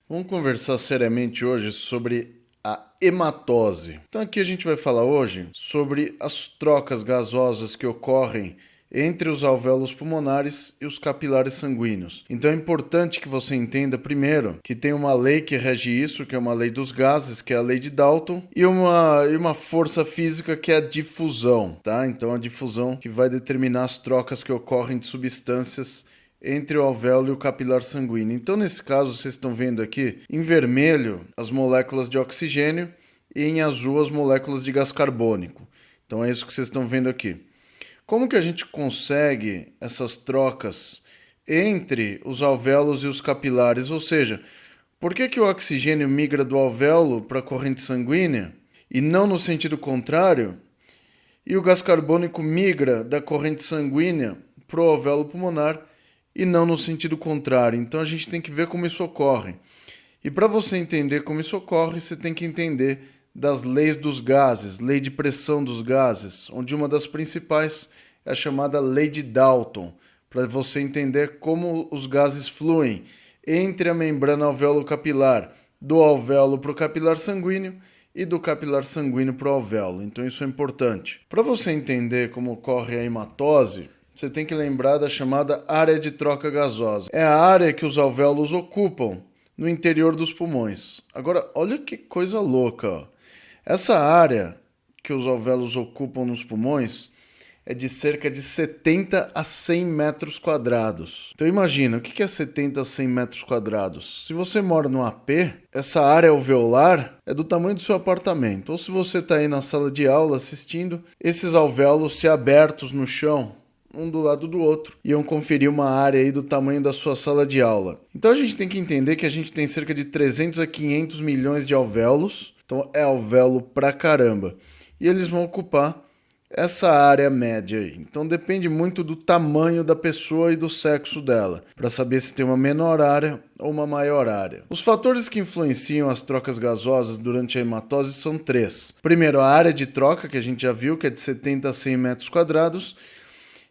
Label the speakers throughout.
Speaker 1: Vamos conversar seriamente hoje sobre a hematose. Então aqui a gente vai falar hoje sobre as trocas gasosas que ocorrem entre os alvéolos pulmonares e os capilares sanguíneos. Então é importante que você entenda primeiro que tem uma lei que rege isso, que é uma lei dos gases, que é a lei de Dalton, e uma força física que é a difusão, tá? Então a difusão que vai determinar as trocas que ocorrem de substâncias entre o alvéolo e o capilar sanguíneo. Então, nesse caso, vocês estão vendo aqui em vermelho as moléculas de oxigênio e em azul as moléculas de gás carbônico. Então, é isso que vocês estão vendo aqui. Como que a gente consegue essas trocas entre os alvéolos e os capilares? Ou seja, por que o oxigênio migra do alvéolo para a corrente sanguínea e não no sentido contrário? E o gás carbônico migra da corrente sanguínea para o alvéolo pulmonar e não no sentido contrário. Então a gente tem que ver como isso ocorre. E para você entender como isso ocorre, você tem que entender das leis dos gases, lei de pressão dos gases, onde uma das principais é a chamada lei de Dalton, para você entender como os gases fluem entre a membrana alvéolo-capilar, do alvéolo para o capilar sanguíneo e do capilar sanguíneo para o alvéolo. Então isso é importante. Para você entender como ocorre a hematose, você tem que lembrar da chamada área de troca gasosa. É a área que os alvéolos ocupam no interior dos pulmões. Agora, olha que coisa louca, ó. Essa área que os alvéolos ocupam nos pulmões é de cerca de 70 a 100 metros quadrados. Então imagina, o que é 70 a 100 metros quadrados? Se você mora num AP, essa área alveolar é do tamanho do seu apartamento. Ou se você está aí na sala de aula assistindo, esses alvéolos se abertos no chão, um do lado do outro, iam conferir uma área aí do tamanho da sua sala de aula. Então a gente tem que entender que a gente tem cerca de 300 a 500 milhões de alvéolos, então é alvéolo pra caramba. E eles vão ocupar essa área média aí. Então depende muito do tamanho da pessoa e do sexo dela, para saber se tem uma menor área ou uma maior área. Os fatores que influenciam as trocas gasosas durante a hematose são três. Primeiro, a área de troca, que a gente já viu, que é de 70 a 100 metros quadrados,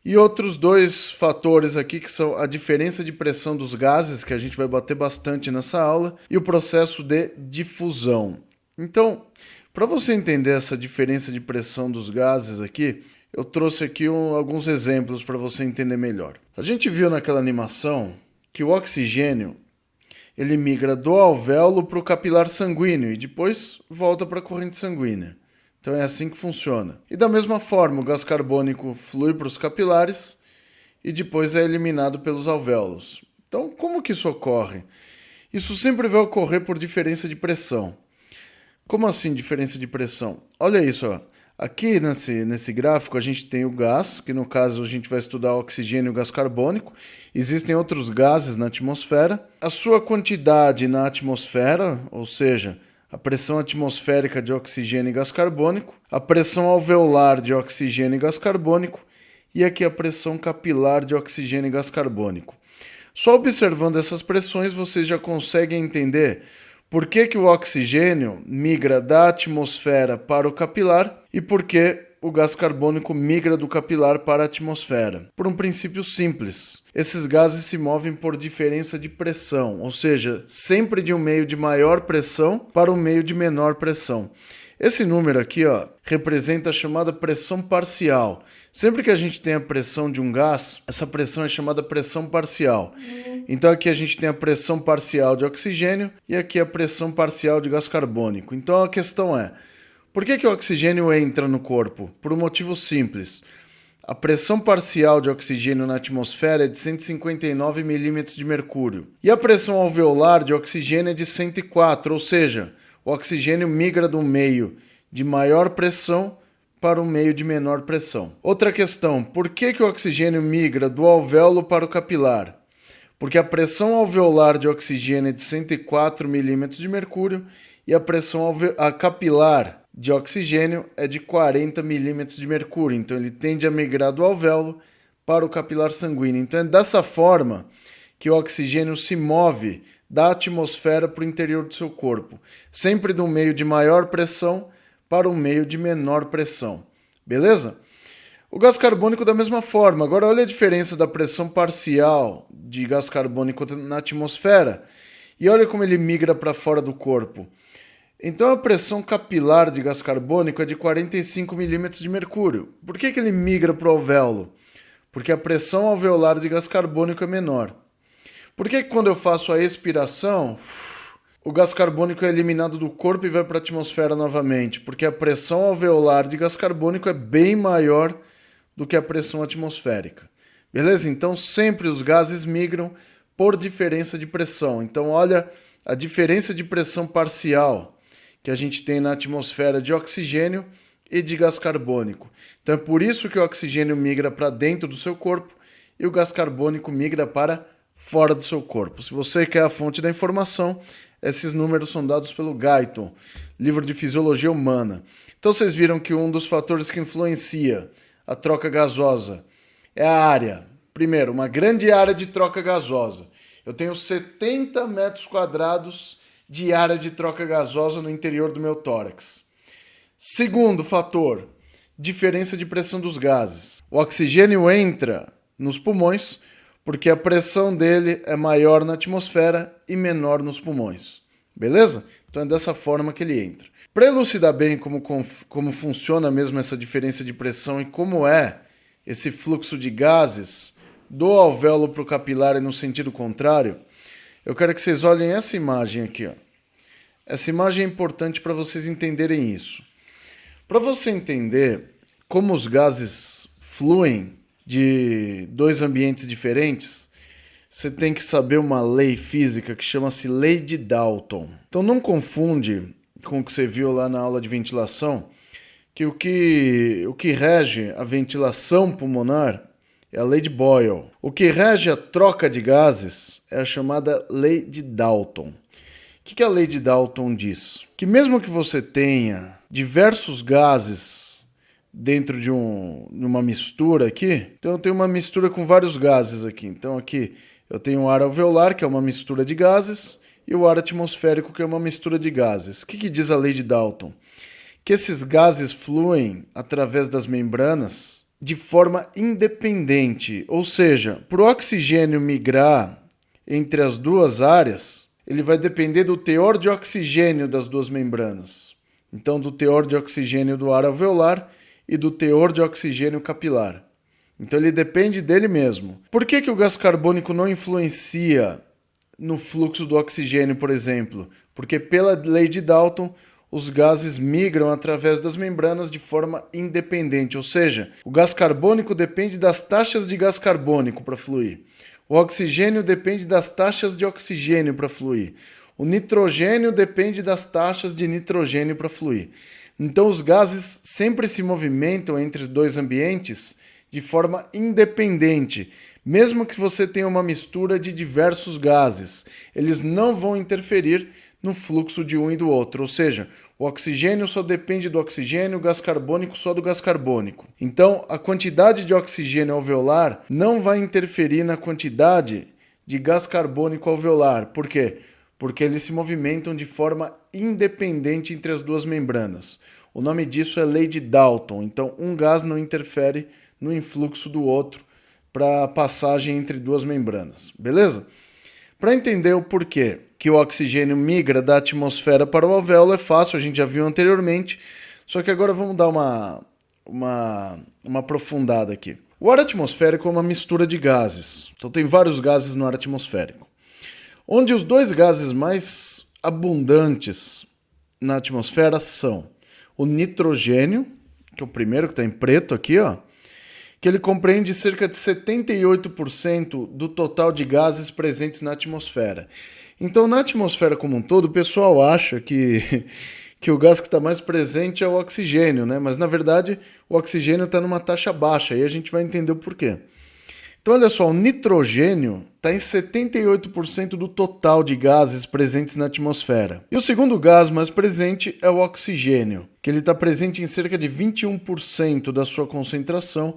Speaker 1: e outros dois fatores aqui que são a diferença de pressão dos gases, que a gente vai bater bastante nessa aula, e o processo de difusão. Então, para você entender essa diferença de pressão dos gases aqui, eu trouxe aqui alguns exemplos para você entender melhor. A gente viu naquela animação que o oxigênio ele migra do alvéolo para o capilar sanguíneo e depois volta para a corrente sanguínea. Então é assim que funciona. E da mesma forma, o gás carbônico flui para os capilares e depois é eliminado pelos alvéolos. Então, como que isso ocorre? Isso sempre vai ocorrer por diferença de pressão. Como assim diferença de pressão? Olha isso, ó. Aqui nesse gráfico a gente tem o gás, que no caso a gente vai estudar o oxigênio e o gás carbônico. Existem outros gases na atmosfera. A sua quantidade na atmosfera, ou seja, a pressão atmosférica de oxigênio e gás carbônico, a pressão alveolar de oxigênio e gás carbônico e aqui a pressão capilar de oxigênio e gás carbônico. Só observando essas pressões vocês já conseguem entender por que o oxigênio migra da atmosfera para o capilar e por que o gás carbônico migra do capilar para a atmosfera. Por um princípio simples. Esses gases se movem por diferença de pressão, ou seja, sempre de um meio de maior pressão para um meio de menor pressão. Esse número aqui, ó, representa a chamada pressão parcial. Sempre que a gente tem a pressão de um gás, essa pressão é chamada pressão parcial. Então aqui a gente tem a pressão parcial de oxigênio e aqui a pressão parcial de gás carbônico. Então a questão é, por que o oxigênio entra no corpo? Por um motivo simples. A pressão parcial de oxigênio na atmosfera é de 159 milímetros de mercúrio. E a pressão alveolar de oxigênio é de 104, ou seja, o oxigênio migra do meio de maior pressão para um meio de menor pressão. Outra questão, por que o oxigênio migra do alvéolo para o capilar? Porque a pressão alveolar de oxigênio é de 104 milímetros de mercúrio e a pressão capilar de oxigênio é de 40 milímetros de mercúrio. Então ele tende a migrar do alvéolo para o capilar sanguíneo. Então é dessa forma que o oxigênio se move da atmosfera para o interior do seu corpo. Sempre de um meio de maior pressão para um meio de menor pressão. Beleza? O gás carbônico da mesma forma. Agora olha a diferença da pressão parcial de gás carbônico na atmosfera E olha como ele migra para fora do corpo. Então a pressão capilar de gás carbônico é de 45 milímetros de mercúrio. Por que ele migra para o alvéolo? Porque a pressão alveolar de gás carbônico é menor. Por que quando eu faço a expiração, o gás carbônico é eliminado do corpo e vai para a atmosfera novamente? Porque a pressão alveolar de gás carbônico é bem maior do que a pressão atmosférica. Beleza? Então sempre os gases migram por diferença de pressão. Então olha a diferença de pressão parcial que a gente tem na atmosfera de oxigênio e de gás carbônico. Então é por isso que o oxigênio migra para dentro do seu corpo e o gás carbônico migra para fora do seu corpo. Se você quer a fonte da informação, esses números são dados pelo Guyton, livro de Fisiologia Humana. Então vocês viram que um dos fatores que influencia a troca gasosa é a área. Primeiro, uma grande área de troca gasosa. Eu tenho 70 metros quadrados de área de troca gasosa no interior do meu tórax. Segundo fator, diferença de pressão dos gases. O oxigênio entra nos pulmões porque a pressão dele é maior na atmosfera e menor nos pulmões. Beleza? Então é dessa forma que ele entra. Para elucidar bem como funciona mesmo essa diferença de pressão e como é esse fluxo de gases do alvéolo para o capilar e no sentido contrário, eu quero que vocês olhem essa imagem aqui. Ó. Essa imagem é importante para vocês entenderem isso. Para você entender como os gases fluem de dois ambientes diferentes, você tem que saber uma lei física que chama-se Lei de Dalton. Então não confunde com o que você viu lá na aula de ventilação, que o que rege a ventilação pulmonar é a Lei de Boyle. O que rege a troca de gases é a chamada Lei de Dalton. O que a Lei de Dalton diz? Que mesmo que você tenha diversos gases dentro de uma mistura aqui, então eu tenho uma mistura com vários gases aqui. Então aqui eu tenho o ar alveolar, que é uma mistura de gases, e o ar atmosférico, que é uma mistura de gases. O que diz a Lei de Dalton? Que esses gases fluem através das membranas de forma independente, ou seja, para o oxigênio migrar entre as duas áreas, ele vai depender do teor de oxigênio das duas membranas. Então, do teor de oxigênio do ar alveolar e do teor de oxigênio capilar. Então, ele depende dele mesmo. Por que o gás carbônico não influencia no fluxo do oxigênio, por exemplo? Porque, pela lei de Dalton, os gases migram através das membranas de forma independente, ou seja, o gás carbônico depende das taxas de gás carbônico para fluir. O oxigênio depende das taxas de oxigênio para fluir. O nitrogênio depende das taxas de nitrogênio para fluir. Então os gases sempre se movimentam entre os dois ambientes de forma independente. Mesmo que você tenha uma mistura de diversos gases, eles não vão interferir no fluxo de um e do outro, ou seja, o oxigênio só depende do oxigênio, o gás carbônico só do gás carbônico. Então, a quantidade de oxigênio alveolar não vai interferir na quantidade de gás carbônico alveolar. Por quê? Porque eles se movimentam de forma independente entre as duas membranas. O nome disso é Lei de Dalton. Então, um gás não interfere no influxo do outro para a passagem entre duas membranas. Beleza? Para entender o porquê que o oxigênio migra da atmosfera para o alvéolo é fácil, a gente já viu anteriormente, só que agora vamos dar uma aprofundada aqui. O ar atmosférico é uma mistura de gases, então tem vários gases no ar atmosférico. Onde os dois gases mais abundantes na atmosfera são o nitrogênio, que é o primeiro que está em preto aqui, ó, que ele compreende cerca de 78% do total de gases presentes na atmosfera. Então, na atmosfera como um todo, o pessoal acha que o gás que está mais presente é o oxigênio, né? Mas, na verdade, o oxigênio está numa taxa baixa, e a gente vai entender o porquê. Então, olha só, o nitrogênio está em 78% do total de gases presentes na atmosfera. E o segundo gás mais presente é o oxigênio, que ele está presente em cerca de 21% da sua concentração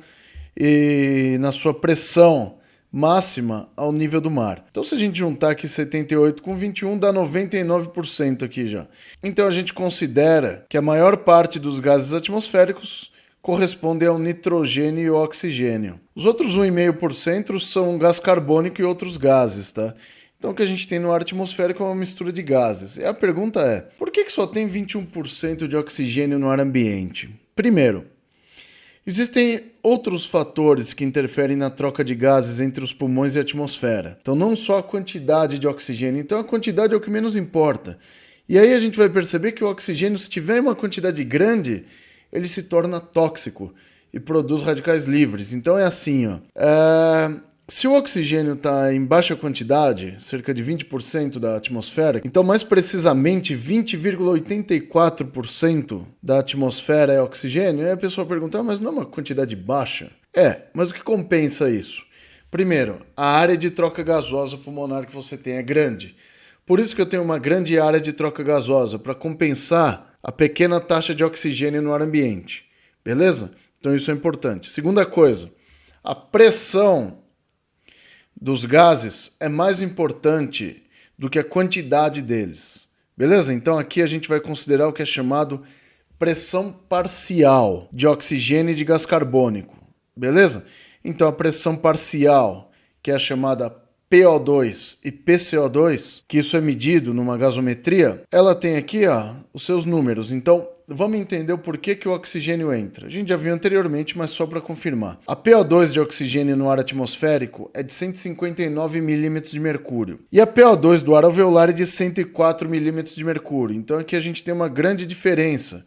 Speaker 1: e na sua pressão máxima ao nível do mar. Então, se a gente juntar aqui 78 com 21, dá 99% aqui já. Então, a gente considera que a maior parte dos gases atmosféricos corresponde ao nitrogênio e ao oxigênio. Os outros 1,5% são gás carbônico e outros gases, tá? Então o que a gente tem no ar atmosférico é uma mistura de gases. E a pergunta é, por que só tem 21% de oxigênio no ar ambiente? Primeiro, existem outros fatores que interferem na troca de gases entre os pulmões e a atmosfera. Então não só a quantidade de oxigênio, então a quantidade é o que menos importa. E aí a gente vai perceber que o oxigênio, se tiver uma quantidade grande, ele se torna tóxico e produz radicais livres. Então é assim, ó. Se o oxigênio está em baixa quantidade, cerca de 20% da atmosfera, então mais precisamente 20,84% da atmosfera é oxigênio, aí a pessoa pergunta, mas não é uma quantidade baixa? Mas o que compensa isso? Primeiro, a área de troca gasosa pulmonar que você tem é grande. Por isso que eu tenho uma grande área de troca gasosa, para compensar a pequena taxa de oxigênio no ar ambiente. Beleza? Então isso é importante. Segunda coisa, a pressão dos gases é mais importante do que a quantidade deles. Beleza? Então aqui a gente vai considerar o que é chamado pressão parcial de oxigênio e de gás carbônico. Beleza? Então a pressão parcial, que é a chamada PO2 e PCO2, que isso é medido numa gasometria, ela tem aqui os seus números. Então, vamos entender o porquê que o oxigênio entra. A gente já viu anteriormente, mas só para confirmar. A PO2 de oxigênio no ar atmosférico é de 159 milímetros de mercúrio. E a PO2 do ar alveolar é de 104 milímetros de mercúrio. Então aqui a gente tem uma grande diferença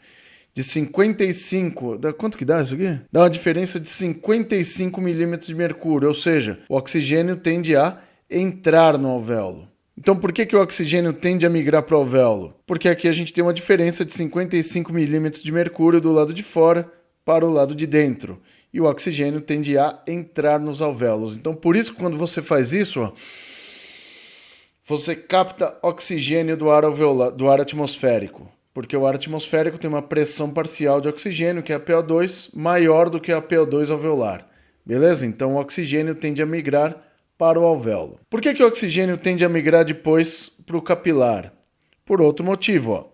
Speaker 1: de 55... Quanto que dá isso aqui? Dá uma diferença de 55 milímetros de mercúrio. Ou seja, o oxigênio tende a entrar no alvéolo. Então, por que o oxigênio tende a migrar para o alvéolo? Porque aqui a gente tem uma diferença de 55 milímetros de mercúrio do lado de fora para o lado de dentro. E o oxigênio tende a entrar nos alvéolos. Então, por isso que quando você faz isso, você capta oxigênio do ar alveolar, do ar atmosférico. Porque o ar atmosférico tem uma pressão parcial de oxigênio, que é a PO2, maior do que a PO2 alveolar. Beleza? Então, o oxigênio tende a migrar para o alvéolo. Por que o oxigênio tende a migrar depois para o capilar? Por outro motivo.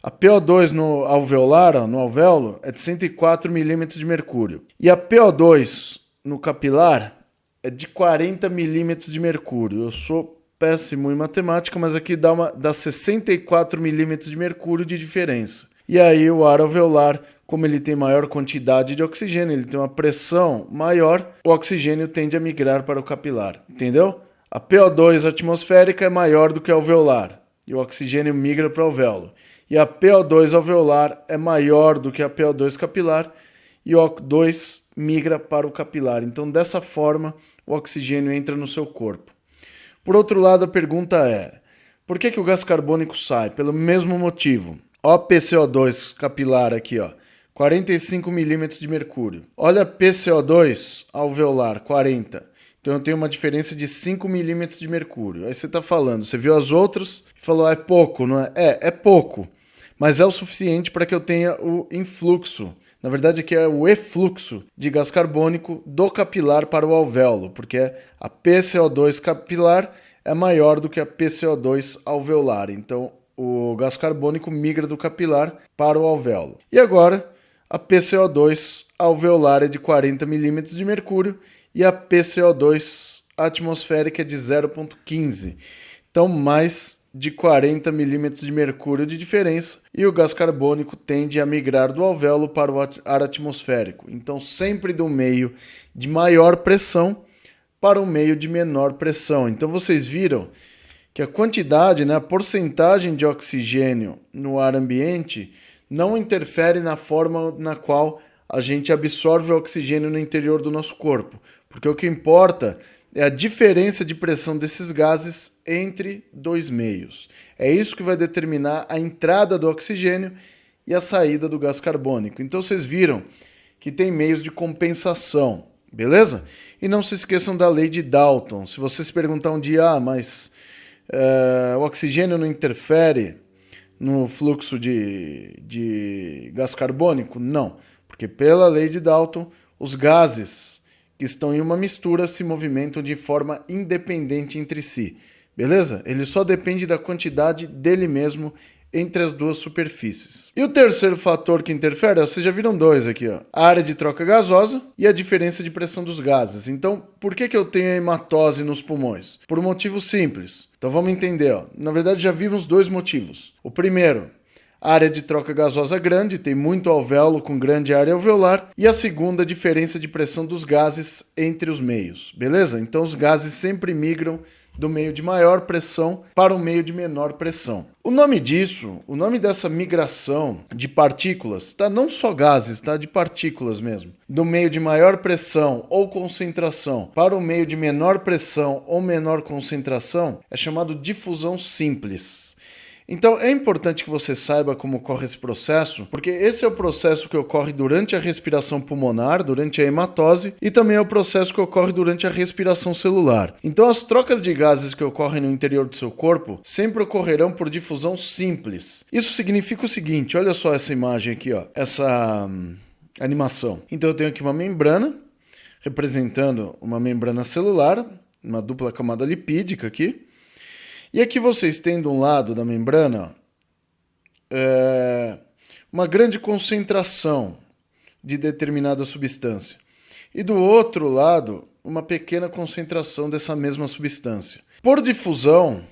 Speaker 1: A PO2 no alveolar, no alvéolo, é de 104 milímetros de mercúrio. E a PO2 no capilar é de 40 milímetros de mercúrio. Eu sou péssimo em matemática, mas aqui dá 64 milímetros de mercúrio de diferença. E aí o ar alveolar, como ele tem maior quantidade de oxigênio, ele tem uma pressão maior, o oxigênio tende a migrar para o capilar. Entendeu? A PO2 atmosférica é maior do que a alveolar, e o oxigênio migra para o alvéolo. E a PO2 alveolar é maior do que a PO2 capilar, e o O2 migra para o capilar. Então, dessa forma, o oxigênio entra no seu corpo. Por outro lado, a pergunta é, por que o gás carbônico sai? Pelo mesmo motivo. Ó, PCO2 capilar aqui, 45 milímetros de mercúrio. Olha PCO2 alveolar, 40. Então eu tenho uma diferença de 5 milímetros de mercúrio. Aí você está falando, você viu as outras e falou, é pouco, não é? É pouco, mas é o suficiente para que eu tenha o influxo. Na verdade, aqui é o efluxo de gás carbônico do capilar para o alvéolo, porque a PCO2 capilar é maior do que a PCO2 alveolar. Então, o gás carbônico migra do capilar para o alvéolo. E agora, a PCO2 alveolar é de 40 milímetros de mercúrio e a PCO2 atmosférica é de 0,15. Então, mais de 40 milímetros de mercúrio de diferença, e o gás carbônico tende a migrar do alvéolo para o ar atmosférico. Então, sempre do meio de maior pressão para o meio de menor pressão. Então, vocês viram que a quantidade, a porcentagem de oxigênio no ar ambiente não interfere na forma na qual a gente absorve o oxigênio no interior do nosso corpo, porque o que importa é a diferença de pressão desses gases entre dois meios. É isso que vai determinar a entrada do oxigênio e a saída do gás carbônico. Então vocês viram que tem meios de compensação, beleza? E não se esqueçam da lei de Dalton. Se você se perguntar um dia, mas o oxigênio não interfere no fluxo de gás carbônico? Não, porque pela lei de Dalton, os gases que estão em uma mistura se movimentam de forma independente entre si, beleza? Ele só depende da quantidade dele mesmo entre as duas superfícies. E o terceiro fator que interfere, vocês já viram dois aqui, ó, a área de troca gasosa e a diferença de pressão dos gases. Então, por que eu tenho a hematose nos pulmões? Por um motivo simples. Então vamos entender, ó. Na verdade já vimos dois motivos. O primeiro, a área de troca gasosa grande, tem muito alvéolo com grande área alveolar. E a segunda, a diferença de pressão dos gases entre os meios, beleza? Então os gases sempre migram do meio de maior pressão para o meio de menor pressão. O nome disso, o nome dessa migração de partículas, tá? Não só gases, tá? De partículas mesmo. Do meio de maior pressão ou concentração para o meio de menor pressão ou menor concentração é chamado difusão simples. Então é importante que você saiba como ocorre esse processo, porque esse é o processo que ocorre durante a respiração pulmonar, durante a hematose, e também é o processo que ocorre durante a respiração celular. Então as trocas de gases que ocorrem no interior do seu corpo sempre ocorrerão por difusão simples. Isso significa o seguinte, olha só essa imagem aqui, ó, essa animação. Então eu tenho aqui uma membrana, representando uma membrana celular, uma dupla camada lipídica aqui. E aqui vocês têm de um lado da membrana uma grande concentração de determinada substância. E do outro lado, uma pequena concentração dessa mesma substância. Por difusão,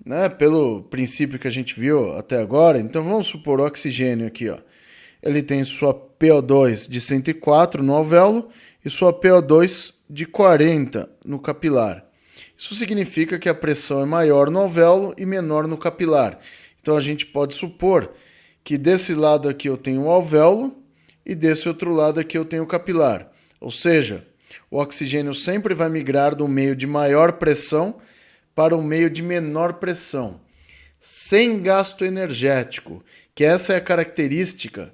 Speaker 1: né, pelo princípio que a gente viu até agora, então vamos supor o oxigênio aqui, ó. Ele tem sua PO2 de 104 no alvéolo e sua PO2 de 40 no capilar. Isso significa que a pressão é maior no alvéolo e menor no capilar. Então a gente pode supor que desse lado aqui eu tenho o alvéolo e desse outro lado aqui eu tenho o capilar. Ou seja, o oxigênio sempre vai migrar do meio de maior pressão para o meio de menor pressão, sem gasto energético, que essa é a característica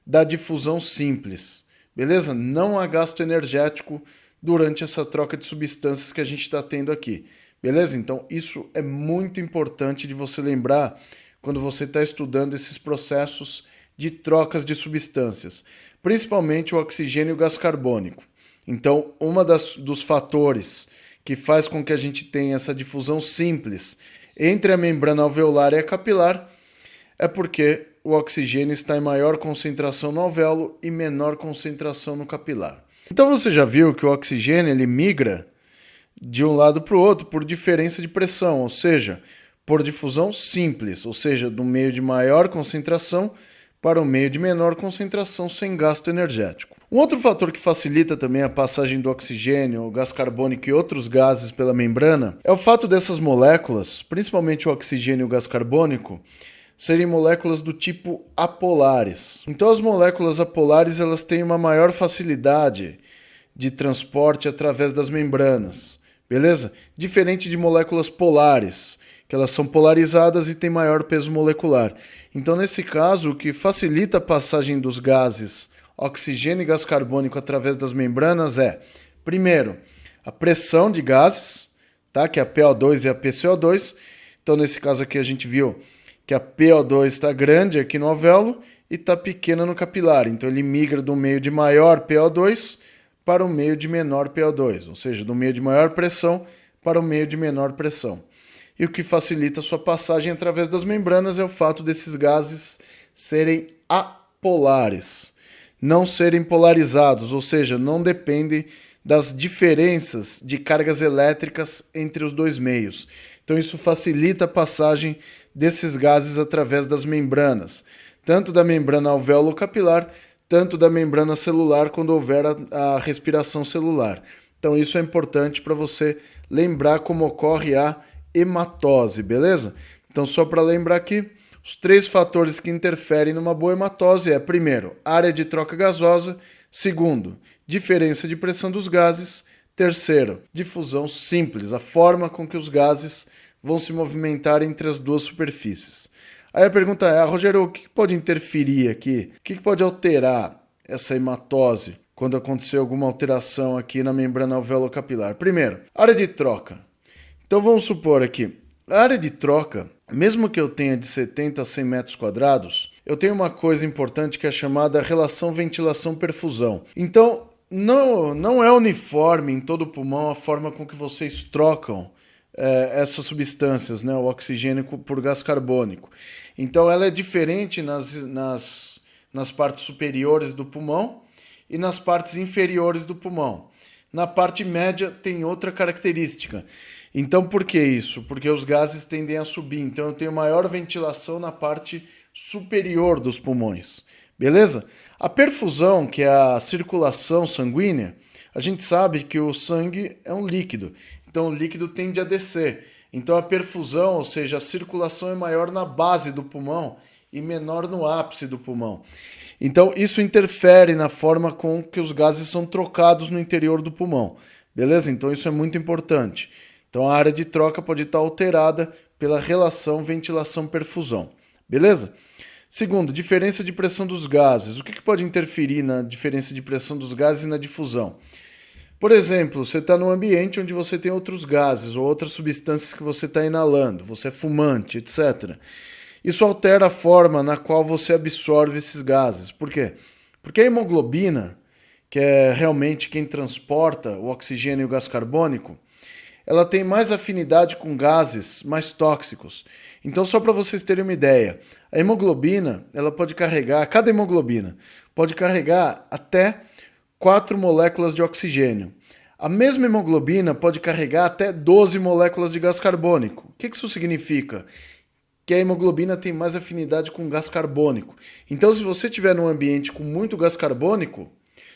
Speaker 1: da difusão simples. Beleza? Não há gasto energético durante essa troca de substâncias que a gente está tendo aqui. Beleza? Então, isso é muito importante de você lembrar quando você está estudando esses processos de trocas de substâncias, principalmente o oxigênio e o gás carbônico. Então, dos fatores que faz com que a gente tenha essa difusão simples entre a membrana alveolar e a capilar é porque o oxigênio está em maior concentração no alvéolo e menor concentração no capilar. Então você já viu que o oxigênio ele migra de um lado para o outro por diferença de pressão, ou seja, por difusão simples, ou seja, do meio de maior concentração para o meio de menor concentração sem gasto energético. Um outro fator que facilita também a passagem do oxigênio, o gás carbônico e outros gases pela membrana é o fato dessas moléculas, principalmente o oxigênio e o gás carbônico, serem moléculas do tipo apolares. Então as moléculas apolares elas têm uma maior facilidade de transporte através das membranas, beleza? Diferente de moléculas polares, que elas são polarizadas e têm maior peso molecular. Então nesse caso, o que facilita a passagem dos gases oxigênio e gás carbônico através das membranas é, primeiro, a pressão de gases, tá? Que é a PO2 e a PCO2. Então nesse caso aqui a gente viu que a PO2 está grande aqui no alvéolo e está pequena no capilar. Então ele migra do meio de maior PO2 para o meio de menor PO2, ou seja, do meio de maior pressão para o meio de menor pressão. E o que facilita a sua passagem através das membranas é o fato desses gases serem apolares, não serem polarizados, ou seja, não dependem das diferenças de cargas elétricas entre os dois meios. Então isso facilita a passagem desses gases através das membranas, tanto da membrana alvéolo-capilar, tanto da membrana celular quando houver a respiração celular. Então isso é importante para você lembrar como ocorre a hematose, beleza? Então só para lembrar aqui, os três fatores que interferem numa boa hematose é, primeiro, área de troca gasosa, segundo, diferença de pressão dos gases, terceiro, difusão simples, a forma com que os gases vão se movimentar entre as duas superfícies. Aí a pergunta é, Rogério, o que pode interferir aqui? O que pode alterar essa hematose quando acontecer alguma alteração aqui na membrana alveolo-capilar? Primeiro, área de troca. Então vamos supor aqui, a área de troca, mesmo que eu tenha de 70 a 100 metros quadrados, eu tenho uma coisa importante que é chamada relação ventilação-perfusão. Então, não é uniforme em todo o pulmão a forma com que vocês trocam essas substâncias, né, o oxigênio por gás carbônico. Então ela é diferente nas partes superiores do pulmão e nas partes inferiores do pulmão. Na parte média tem outra característica. Então por que isso? Porque os gases tendem a subir. Então eu tenho maior ventilação na parte superior dos pulmões. Beleza? A perfusão, que é a circulação sanguínea, a gente sabe que o sangue é um líquido. Então o líquido tende a descer. Então a perfusão, ou seja, a circulação é maior na base do pulmão e menor no ápice do pulmão. Então isso interfere na forma com que os gases são trocados no interior do pulmão. Beleza? Então isso é muito importante. Então a área de troca pode estar alterada pela relação ventilação-perfusão. Beleza? Segundo, diferença de pressão dos gases. O que pode interferir na diferença de pressão dos gases e na difusão? Por exemplo, você está num ambiente onde você tem outros gases ou outras substâncias que você está inalando, você é fumante, etc. Isso altera a forma na qual você absorve esses gases. Por quê? Porque a hemoglobina, que é realmente quem transporta o oxigênio e o gás carbônico, ela tem mais afinidade com gases mais tóxicos. Então, só para vocês terem uma ideia, a hemoglobina, ela pode carregar, cada hemoglobina pode carregar até 4 moléculas de oxigênio. A mesma hemoglobina pode carregar até 12 moléculas de gás carbônico. O que isso significa? Que a hemoglobina tem mais afinidade com gás carbônico. Então, se você estiver num ambiente com muito gás carbônico,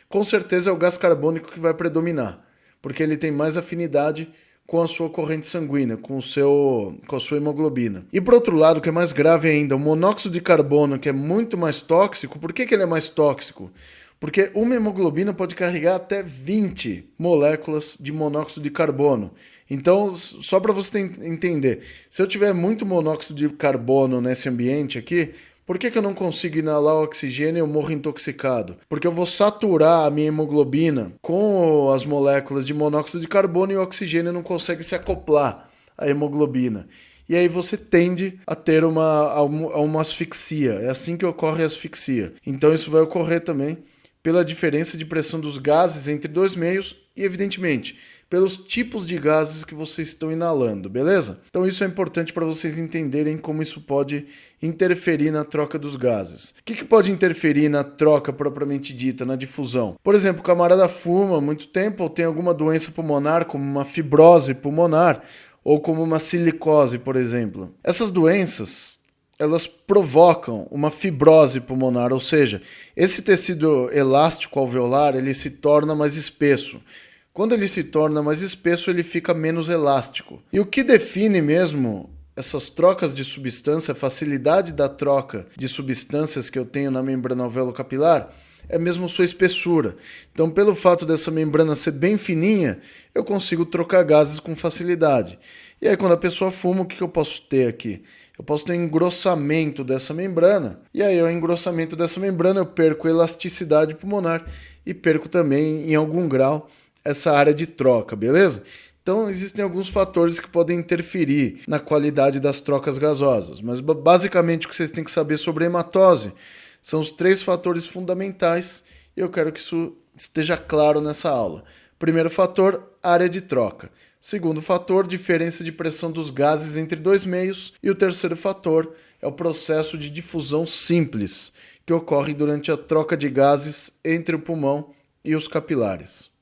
Speaker 1: com certeza é o gás carbônico que vai predominar, porque ele tem mais afinidade com a sua corrente sanguínea, com a sua hemoglobina. E por outro lado, o que é mais grave ainda, o monóxido de carbono, que é muito mais tóxico. Por que ele é mais tóxico? Porque uma hemoglobina pode carregar até 20 moléculas de monóxido de carbono. Então, só para você entender, se eu tiver muito monóxido de carbono nesse ambiente aqui, por que eu não consigo inalar o oxigênio e eu morro intoxicado? Porque eu vou saturar a minha hemoglobina com as moléculas de monóxido de carbono e o oxigênio não consegue se acoplar à hemoglobina. E aí você tende a ter uma asfixia. É assim que ocorre a asfixia. Então isso vai ocorrer também pela diferença de pressão dos gases entre dois meios e, evidentemente, pelos tipos de gases que vocês estão inalando, beleza? Então isso é importante para vocês entenderem como isso pode interferir na troca dos gases. O que pode interferir na troca propriamente dita, na difusão? Por exemplo, o camarada fuma há muito tempo ou tem alguma doença pulmonar, como uma fibrose pulmonar ou como uma silicose, por exemplo. Essas doenças, elas provocam uma fibrose pulmonar, ou seja, esse tecido elástico alveolar, ele se torna mais espesso. Quando ele se torna mais espesso, ele fica menos elástico. E o que define mesmo essas trocas de substância, a facilidade da troca de substâncias que eu tenho na membrana alveolo-capilar, é mesmo sua espessura. Então, pelo fato dessa membrana ser bem fininha, eu consigo trocar gases com facilidade. E aí, quando a pessoa fuma, o que eu posso ter aqui? Eu posso ter engrossamento dessa membrana. E aí, o engrossamento dessa membrana, eu perco elasticidade pulmonar e perco também, em algum grau, essa área de troca, beleza? Então, existem alguns fatores que podem interferir na qualidade das trocas gasosas. Mas, basicamente, o que vocês têm que saber sobre a hematose são os 3 fatores fundamentais e eu quero que isso esteja claro nessa aula. Primeiro fator, área de troca. Segundo fator, diferença de pressão dos gases entre dois meios. E o terceiro fator é o processo de difusão simples, que ocorre durante a troca de gases entre o pulmão e os capilares.